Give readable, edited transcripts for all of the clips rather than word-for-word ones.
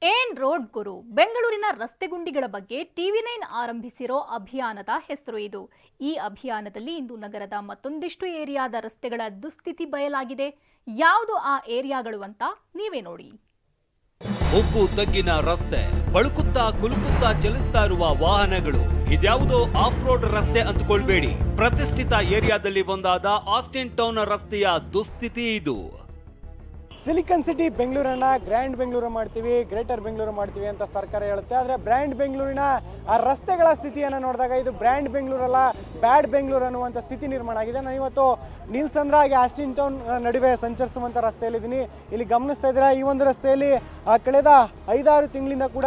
ಏನ್ ರೋಡ್ ಗುರು ಬೆಂಗಳೂರಿನ ರಸ್ತೆ ಗುಂಡಿಗಳ ಬಗ್ಗೆ ಟಿವಿ9 ಆರಂಭಿಸಿರೋ ಅಭಿಯಾನದ ಹೆಸರು ಇದು. ಈ ಅಭಿಯಾನದಲ್ಲಿ ಇಂದು ನಗರದ ಮತ್ತೊಂದಿಷ್ಟು ಏರಿಯಾದ ರಸ್ತೆಗಳ ದುಸ್ಥಿತಿ ಬಯಲಾಗಿದೆ. ಯಾವುದು ಆ ಏರಿಯಾಗಳು ಅಂತ ನೀವೇ ನೋಡಿ. ಉಪ್ಪು ತಗ್ಗಿನ ರಸ್ತೆ, ಬಳುಕುತ್ತಾ ಕುಲುಕುತ್ತಾ ಚಲಿಸ್ತಾ ಇರುವ ವಾಹನಗಳು. ಇದ್ಯಾವುದೋ ಆಫ್ ರೋಡ್ ರಸ್ತೆ ಅಂದ್ಕೊಳ್ಬೇಡಿ. ಪ್ರತಿಷ್ಠಿತ ಏರಿಯಾದಲ್ಲಿ ಒಂದಾದ ಆಸ್ಟಿನ್ ಟೌನ್ ರಸ್ತೆಯ ದುಸ್ಥಿತಿ ಇದು. ಸಿಲಿಕಾನ್ ಸಿಟಿ ಬೆಂಗಳೂರನ್ನ ಗ್ರ್ಯಾಂಡ್ ಬೆಂಗಳೂರು ಮಾಡ್ತೀವಿ, ಗ್ರೇಟರ್ ಬೆಂಗಳೂರು ಮಾಡ್ತೀವಿ ಅಂತ ಸರ್ಕಾರ ಹೇಳುತ್ತೆ. ಆದರೆ ಬ್ರ್ಯಾಂಡ್ ಬೆಂಗಳೂರಿನ ಆ ರಸ್ತೆಗಳ ಸ್ಥಿತಿಯನ್ನು ನೋಡಿದಾಗ ಇದು ಬ್ರ್ಯಾಂಡ್ ಬೆಂಗಳೂರಲ್ಲ, ಬ್ಯಾಡ್ ಬೆಂಗಳೂರು ಅನ್ನುವಂಥ ಸ್ಥಿತಿ ನಿರ್ಮಾಣ ಆಗಿದೆ. ನಾನು ಇವತ್ತು ನೀಲ್ಸಂದ್ರ ಹಾಗೆ ಆಸ್ಟಿನ್ ಟೌನ್ ನಡುವೆ ಸಂಚರಿಸುವಂಥ ರಸ್ತೆಯಲ್ಲಿದ್ದೀನಿ. ಇಲ್ಲಿ ಗಮನಿಸ್ತಾ ಇದ್ದೀರಾ, ಈ ಒಂದು ರಸ್ತೆಯಲ್ಲಿ ಕಳೆದ 5-6 ತಿಂಗಳಿಂದ ಕೂಡ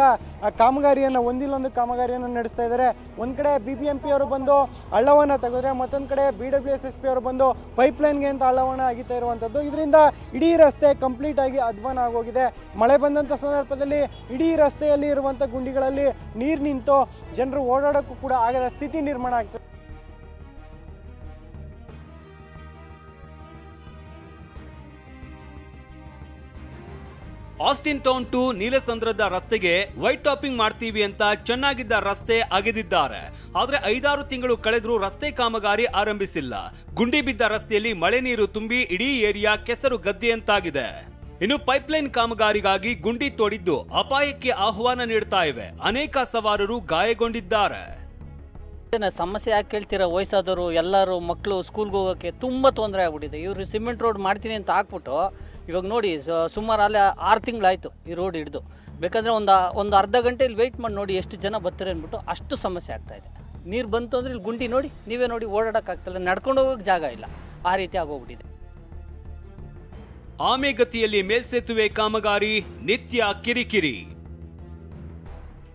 ಕಾಮಗಾರಿಯನ್ನು ಒಂದಿಲ್ಲೊಂದು ಕಾಮಗಾರಿಯನ್ನು ನಡೆಸ್ತಾ ಇದ್ದಾರೆ. ಒಂದು ಕಡೆ BBMP ಅವರು ಬಂದು ಹಳ್ಳವನ್ನು ತೆಗೆದ್ರೆ, ಮತ್ತೊಂದು ಕಡೆ BWSSP ಅವರು ಬಂದು ಪೈಪ್ಲೈನ್ಗೆ ಅಂತ ಹಳ್ಳವನ್ನು ಅಗಿತಾ ಇರುವಂಥದ್ದು. ಇದರಿಂದ ಇಡೀ ರಸ್ತೆ ಕಂಪ್ಲೀಟ್ ಆಗಿ ಅಧ್ವಾನ ಆಗೋಗಿದೆ. ಮಳೆ ಬಂದಂಥ ಸಂದರ್ಭದಲ್ಲಿ ಇಡೀ ರಸ್ತೆಯಲ್ಲಿ ಇರುವಂಥ ಗುಂಡಿಗಳಲ್ಲಿ ನೀರು ನಿಂತು ಜನರು ಓಡಾಡೋಕ್ಕೂ ಕೂಡ ಆಗದ ಸ್ಥಿತಿ ನಿರ್ಮಾಣ ಆಗ್ತದೆ. ಆಸ್ಟಿನ್ ಟೌನ್ ಟು ನೀಲಸಂದ್ರದ ರಸ್ತೆಗೆ ವೈಟ್ ಟಾಪಿಂಗ್ ಮಾಡ್ತೀವಿ ಅಂತ ಚೆನ್ನಾಗಿದ್ದ ರಸ್ತೆ ಅಗೆದಿದ್ದಾರೆ. ಆದ್ರೆ 5-6 ತಿಂಗಳು ಕಳೆದ್ರೂ ರಸ್ತೆ ಕಾಮಗಾರಿ ಆರಂಭಿಸಿಲ್ಲ. ಗುಂಡಿ ಬಿದ್ದ ರಸ್ತೆಯಲ್ಲಿ ಮಳೆ ನೀರು ತುಂಬಿ ಇಡೀ ಏರಿಯಾ ಕೆಸರು ಗದ್ದೆಯಂತಾಗಿದೆ. ಇನ್ನು ಪೈಪ್ಲೈನ್ ಕಾಮಗಾರಿಗಾಗಿ ಗುಂಡಿ ತೋಡಿದ್ದು ಅಪಾಯಕ್ಕೆ ಆಹ್ವಾನ ನೀಡ್ತಾ ಇವೆ. ಅನೇಕ ಸವಾರರು ಗಾಯಗೊಂಡಿದ್ದಾರೆ. ಸಮಸ್ಯೆ ಯಾಕೆ ಕೇಳ್ತೀರಾ? ವಯಸ್ಸಾದವರು ಎಲ್ಲರೂ ಮಕ್ಕಳು ಸ್ಕೂಲ್ಗೆ ಹೋಗೋಕ್ಕೆ ತುಂಬ ತೊಂದರೆ ಆಗ್ಬಿಟ್ಟಿದೆ. ಇವರು ಸಿಮೆಂಟ್ ರೋಡ್ ಮಾಡ್ತೀನಿ ಅಂತ ಹಾಕ್ಬಿಟ್ಟು ಇವಾಗ ನೋಡಿ ಸುಮಾರು ಅಲ್ಲೇ 6 ತಿಂಗಳಾಯಿತು ಈ ರೋಡ್ ಹಿಡಿದು. ಬೇಕಾದರೆ ಒಂದು ಅರ್ಧ ಗಂಟೆ ಇಲ್ಲಿ ವೆಯ್ಟ್ ಮಾಡಿ ನೋಡಿ ಎಷ್ಟು ಜನ ಬರ್ತಾರೆ ಅಂದ್ಬಿಟ್ಟು ಅಷ್ಟು ಸಮಸ್ಯೆ ಆಗ್ತಾಯಿದೆ. ನೀರು ಬಂತು ಅಂದರೆ ಇಲ್ಲಿ ಗುಂಡಿ ನೋಡಿ, ನೀವೇ ನೋಡಿ, ಓಡಾಡೋಕ್ಕಾಗ್ತಿಲ್ಲ, ನಡ್ಕೊಂಡು ಹೋಗೋಕ್ಕೆ ಜಾಗ ಇಲ್ಲ, ಆ ರೀತಿ ಆಗೋಗ್ಬಿಟ್ಟಿದೆ. ಆಮೆಗತಿಯಲ್ಲಿ ಮೇಲ್ಸೇತುವೆ ಕಾಮಗಾರಿ ನಿತ್ಯ ಕಿರಿಕಿರಿ.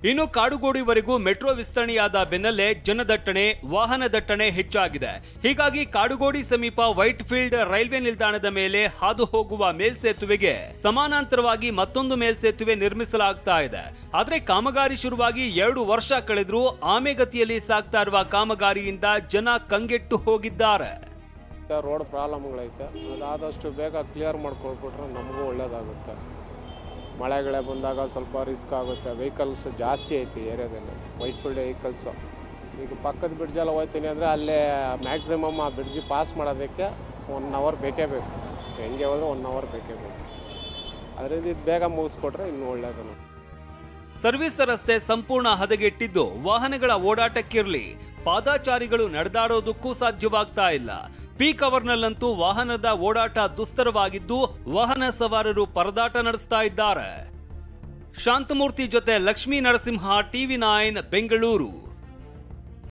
ಇನ್ನು ಕಾಡುಗೋಡಿವರೆಗೂ ಮೆಟ್ರೋ ವಿಸ್ತರಣೆಯಾದ ಬೆನ್ನಲ್ಲೇ ಜನದಟ್ಟಣೆ, ವಾಹನ ದಟ್ಟಣೆ ಹೆಚ್ಚಾಗಿದೆ. ಹೀಗಾಗಿ ಕಾಡುಗೋಡಿ ಸಮೀಪ ವೈಟ್ ಫೀಲ್ಡ್ ರೈಲ್ವೆ ನಿಲ್ದಾಣದ ಮೇಲೆ ಹಾದು ಹೋಗುವ ಮೇಲ್ಸೇತುವೆಗೆ ಸಮಾನಾಂತರವಾಗಿ ಮತ್ತೊಂದು ಮೇಲ್ಸೇತುವೆ ನಿರ್ಮಿಸಲಾಗ್ತಾ ಇದೆ. ಆದ್ರೆ ಕಾಮಗಾರಿ ಶುರುವಾಗಿ 2 ವರ್ಷ ಕಳೆದ್ರೂ ಆಮೆಗತಿಯಲ್ಲಿ ಸಾಗ್ತಾ ಇರುವ ಕಾಮಗಾರಿಯಿಂದ ಜನ ಕಂಗೆಟ್ಟು ಹೋಗಿದ್ದಾರೆ. ರೋಡ್ ಪ್ರಾಬ್ಲಮ್ಗಳೈತೆ, ಅದಾದಷ್ಟು ಬೇಗ ಕ್ಲಿಯರ್ ಮಾಡ್ಕೊಳ್ಬಿಟ್ರೆ ನಮಗೂ ಒಳ್ಳೇದಾಗುತ್ತೆ. ಮಳೆಗಳೇ ಬಂದಾಗ ಸ್ವಲ್ಪ ರಿಸ್ಕ್ ಆಗುತ್ತೆ. ವೆಹಿಕಲ್ಸ್ ಜಾಸ್ತಿ ಐತಿ ಏರಿಯಾದಲ್ಲಿ, ವೈಟ್ ಫೀಲ್ಡ್ ವೆಹಿಕಲ್ಸು. ಈಗ ಪಕ್ಕದ ಬ್ರಿಡ್ಜೆಲ್ಲ ಹೋಗ್ತೀನಿ ಅಂದರೆ ಅಲ್ಲೇ ಮ್ಯಾಕ್ಸಿಮಮ್ ಆ ಬ್ರಿಡ್ಜ್ ಪಾಸ್ ಮಾಡೋದಕ್ಕೆ 1 ಅವರ್ ಬೇಕೇ ಬೇಕು. ಹೆಂಗೆ ಹೋದ್ರೆ 1 ಅವರ್ ಬೇಕೇ ಬೇಕು. ಅದರಿಂದ ಇದು ಬೇಗ ಮುಗಿಸ್ಕೊಟ್ರೆ ಇನ್ನೂ ಒಳ್ಳೆಯದು. ಸರ್ವಿಸ್ ರಸ್ತೆ ಸಂಪೂರ್ಣ ಹದಗೆಟ್ಟಿದ್ದು ವಾಹನಗಳ ಓಡಾಟಕ್ಕಿರಲಿ, ಪಾದಾಚಾರಿಗಳು ನಡೆದಾಡೋದಕ್ಕೂ ಸಾಧ್ಯವಾಗ್ತಾ ಇಲ್ಲ. ಪೀಕ್ ಅವರ್ನಲ್ಲಂತೂ ವಾಹನದ ಓಡಾಟ ದುಸ್ತರವಾಗಿದ್ದು ವಾಹನ ಸವಾರರು ಪರದಾಟ ನಡೆಸ್ತಾ ಇದ್ದಾರೆ. ಶಾಂತಮೂರ್ತಿ ಜೊತೆ ಲಕ್ಷ್ಮೀ ನರಸಿಂಹ, ಟಿವಿ9 ಬೆಂಗಳೂರು.